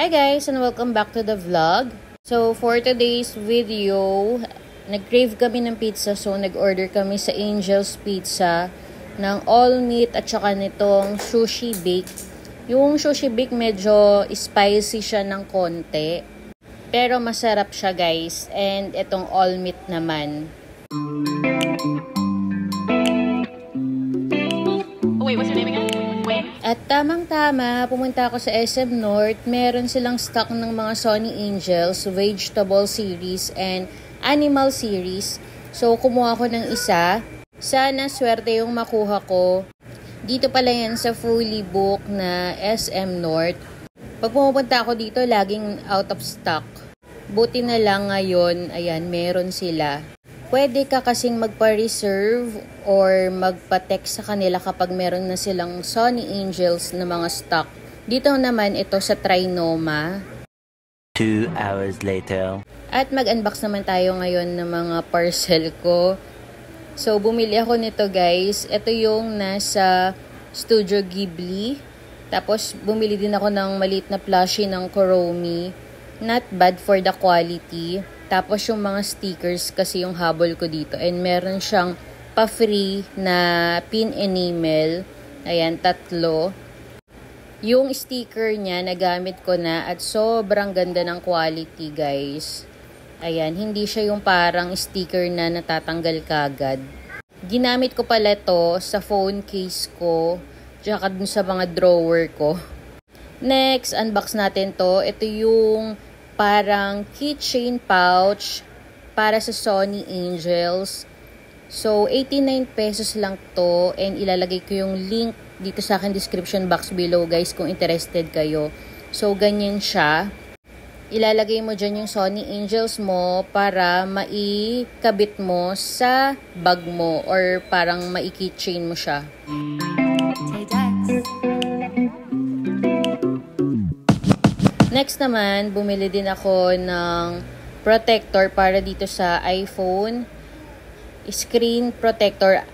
Hi guys and welcome back to the vlog. So for today's video, nag-crave kami ng pizza, so nag-order kami sa Angel's Pizza ng all meat at saka nitong sushi bake. Yung sushi bake medyo spicy siya ng konti, pero masarap siya guys, and itong all meat naman. Wait, what's your name again? Wait. At tamang-tama, pumunta ako sa SM North. Meron silang stock ng mga Sonny Angels, vegetable series and animal series. So, kumuha ko ng isa. Sana swerte yung makuha ko. Dito pala yan sa fully booked na SM North. Pag pumupunta ako dito, laging out of stock. Buti na lang ngayon, ayan, meron sila. Pwede ka kasing magpa-reserve or magpa-text sa kanila kapag meron na silang Sonny Angels na mga stock. Dito naman ito sa Trinoma. 2 hours later. At mag-unbox naman tayo ngayon ng mga parcel ko. So, bumili ako nito guys. Ito yung nasa Studio Ghibli. Tapos, bumili din ako ng maliit na plushie ng Kuromi. Not bad for the quality. Tapos yung mga stickers kasi yung habol ko dito. And meron siyang pa-free na pin enamel. Ayan, 3. Yung sticker niya, nagamit ko na at sobrang ganda ng quality guys. Ayan, hindi siya yung parang sticker na natatanggal kagad. Ginamit ko pala to sa phone case ko, tsaka dun sa mga drawer ko. Next, unbox natin to. Ito yung parang keychain pouch para sa Sonny Angels. So, 89 pesos lang to, and ilalagay ko yung link dito sa akin description box below guys kung interested kayo. So, ganyan siya. Ilalagay mo dyan yung Sonny Angels mo para maikabit mo sa bag mo or parang maikeychain mo siya. Next naman, bumili din ako ng protector para dito sa iPhone. Screen protector,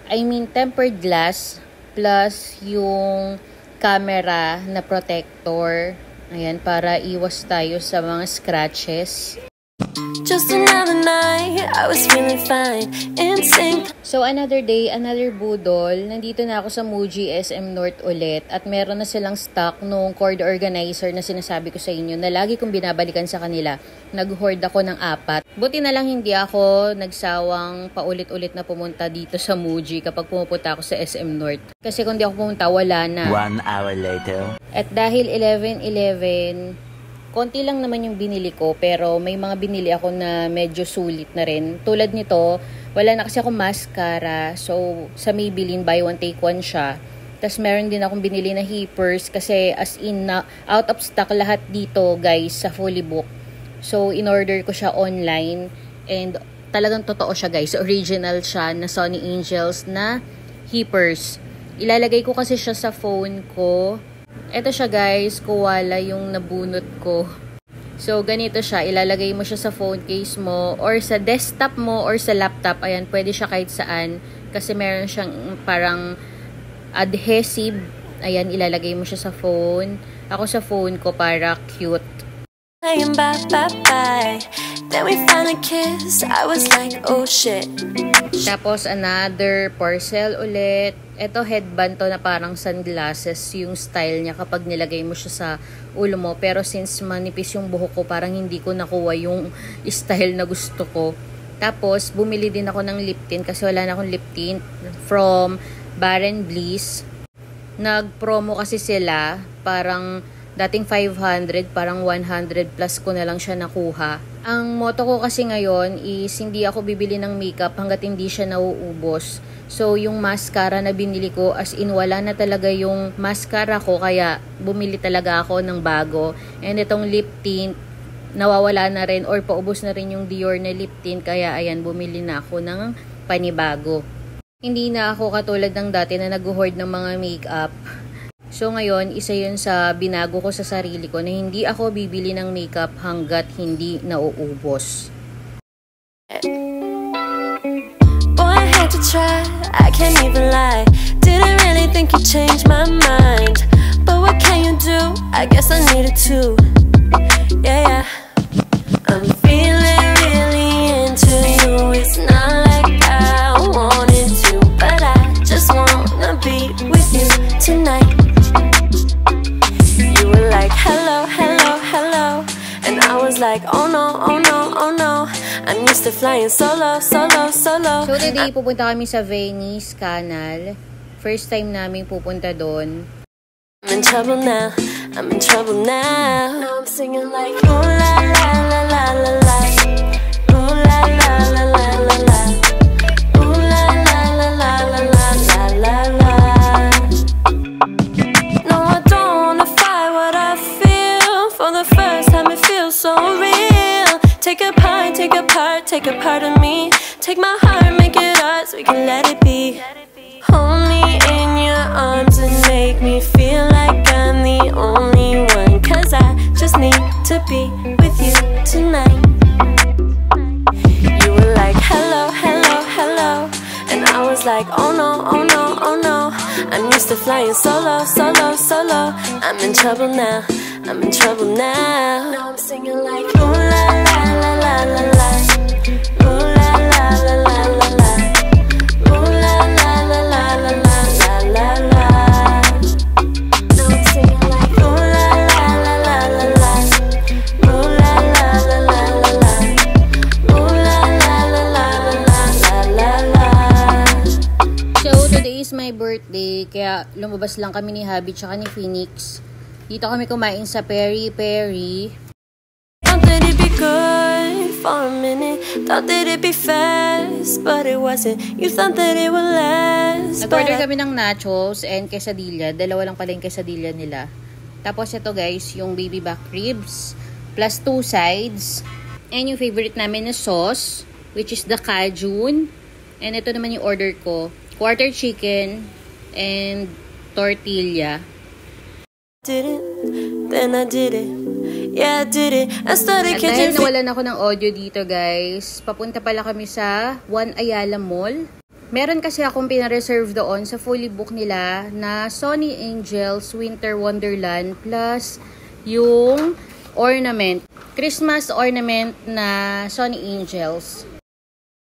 tempered glass plus yung camera na protector. Ayan, para iwas tayo sa mga scratches. Just another night, I was feeling fine, in sync. So, another day, another budol. Nandito na ako sa Muji SM North ulit. At meron na silang stock nung cord organizer na sinasabi ko sa inyo na lagi kong binabalikan sa kanila. Nag-hoard ako ng 4. Buti na lang hindi ako nagsawang paulit-ulit na pumunta dito sa Muji kapag pumupunta ako sa SM North. Kasi kung di ako pumunta, wala na. 1 hour later. At dahil 11:11, konti lang naman yung binili ko, pero may mga binili ako na medyo sulit na rin. Tulad nito, wala na kasi akong mascara. So, sa Maybelline, buy one take one siya. Tapos, meron din akong binili na heapers kasi as in na out of stock lahat dito, guys, sa fully book. So, in-order ko siya online. And talagang totoo siya, guys. Original siya na Sonny Angels na heapers. Ilalagay ko kasi siya sa phone ko. Ito siya guys, kuwala yung nabunot ko. So, ganito siya. Ilalagay mo siya sa phone case mo or sa desktop mo or sa laptop. Ayan, pwede siya kahit saan. Kasi meron siyang parang adhesive. Ayan, ilalagay mo siya sa phone. Ako sa phone ko para cute. Saying bye, bye, bye. Then we finally kissed. I was like, oh shit. Tapos, another parcel ulit. Ito, headband to na parang sunglasses yung style niya kapag nilagay mo siya sa ulo mo. Pero since manipis yung buhok ko, parang hindi ko nakuha yung style na gusto ko. Tapos, bumili din ako ng lip tint kasi wala na akong lip tint from Barren Bliss. Nag-promo kasi sila, parang dating 500, parang 100 plus ko na lang siya nakuha. Ang motto ko kasi ngayon is hindi ako bibili ng makeup hanggat hindi siya nauubos. So, yung mascara na binili ko, as in wala na talaga yung mascara ko, kaya bumili talaga ako ng bago. And itong lip tint, nawawala na rin or paubos na rin yung Dior na lip tint, kaya ayan, bumili na ako ng panibago. Hindi na ako katulad ng dati na nag-hoard ng mga makeup. So ngayon, isa yun sa binago ko sa sarili ko na hindi ako bibili ng makeup hanggat hindi nauubos. Boy, I had to try, I can't even lie. Didn't really think you changed my mind. But what can you do? I guess I needed to. yeah. I'm feeling really into you. It's not like I wanted to, but I just wanna be with you tonight. You were like, hello, hello, hello, and I was like, oh no, oh no, oh no. I'm used to flying solo, solo, solo. So today, pupunta kami sa Venice Canal. First time namin pupunta doon. I'm in trouble now, I'm in trouble now. Now I'm singing like, ooh la la la la la la. Ooh la la la la la la. Ooh la la la la la la la la la. No, I don't wanna fight what I feel. For the first time it feels so real. Take a part, take a part, take a part of me. Take my heart, make it ours, we can let it be. Hold me in your arms and make me feel like I'm the only one. Cause I just need to be with you tonight. You were like, hello, hello, hello, and I was like, oh no, oh no, oh no. I'm used to flying solo, solo, solo. I'm in trouble now, I'm in trouble now. Now I'm singing like, ooh la la la la la la. Ooh la la la la la la. Ooh la la la la la la la la la. Now I'm singing like, ooh la la la la la la. Ooh la la la la la la. Ooh la la la la la la la. So today is my birthday, kaya lumabas lang kami ni Habi tsaka ni Phoenix. Dito kami kumain sa Peri Peri. Thought that it'd be good for a minute. Thought that it'd be fast, but it wasn't. You thought that it would last. Nag-order kami ng nachos and quesadilla. Dalawa lang pala yung quesadilla nila. Tapos ito guys, yung baby back ribs. Plus 2 sides. And yung favorite namin na sauce, which is the Cajun. And ito naman yung order ko. Quarter chicken and tortilla. Did it, then I did it. Yeah, I did it. I started At catching dahil nawalan ako ng audio dito guys, papunta pala kami sa One Ayala Mall. Meron kasi akong pinareserve doon sa fully book nila na Sony Angels Winter Wonderland plus yung ornament, Christmas ornament na Sony Angels.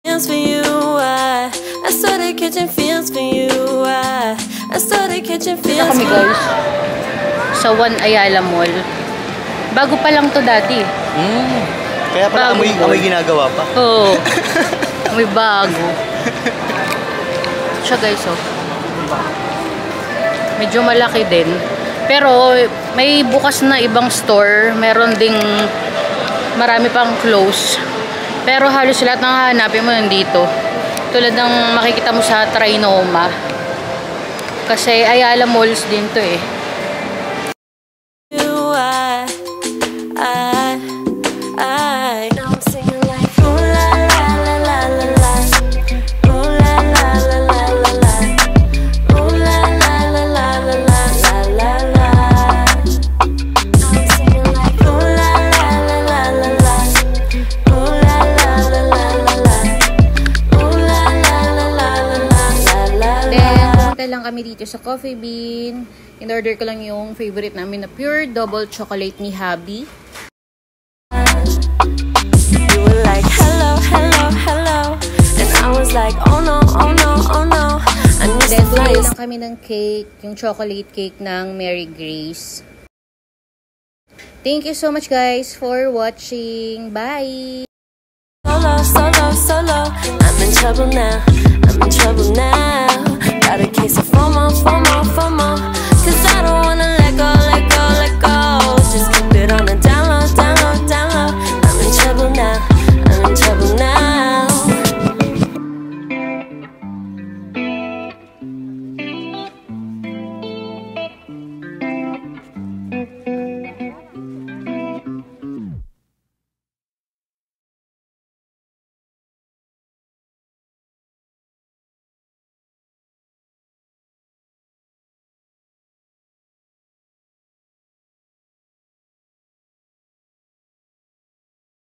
feels for you. I started catching feels for you. I started catching feels Dito kami for you. guys sa One Ayala Mall. Bago pa lang to dati. Kaya pala amoy ginagawa pa. Oo. May bago. Siya guys, oh. Medyo malaki din. Pero may bukas na ibang store. Meron ding marami pang close. Pero halos lahat ng hanapin mo nandito. Tulad ng makikita mo sa Trinoma. Kasi Ayala Malls din to eh. Now I'm singing like ooh la la la la la la. Ooh la la la la la la. Ooh la la la la la la la la la. Now I'm singing like ooh la la la la la la. Ooh la la la la la la. Ooh la la la la la la la la. Then, pumunta lang kami dito sa Coffee Bean. In-order ko lang yung favorite namin na pure double chocolate ni Habi. You were like hello, hello, hello, and I was like oh no, oh no, oh no. I used Then, to fly. bumili lang kami ng cake, yung chocolate cake ng Mary Grace. Thank you so much guys for watching. Bye! Solo, solo, solo. I'm in trouble now. I'm in trouble now. Got a case of FOMO, FOMO, FOMO. 'Cause I don't wanna let